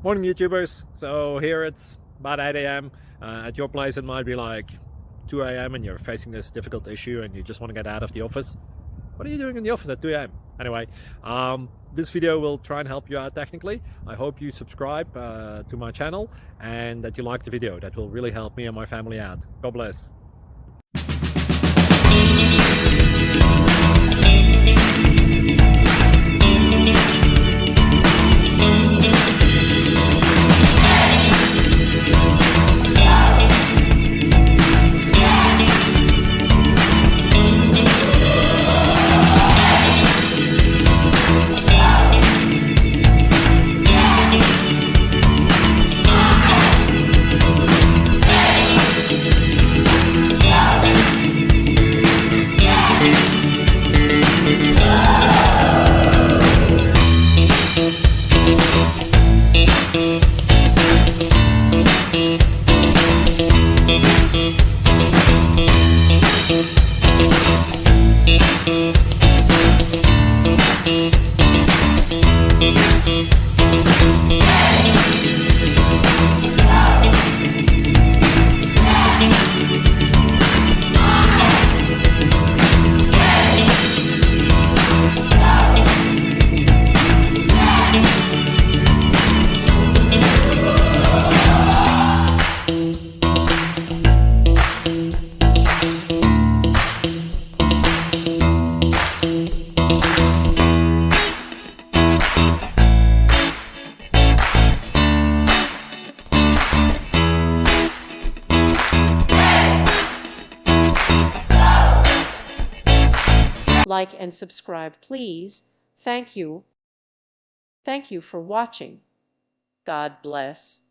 Morning YouTubers. So here it's about 8 a.m. At your place it might be like 2 a.m. and you're facing this difficult issue and you just want to get out of the office. What are you doing in the office at 2 a.m.? Anyway, this video will try and help you out technically. I hope you subscribe to my channel and that you like the video. That will really help me and my family out. God bless. Like and subscribe, please. Thank you. Thank you for watching. God bless.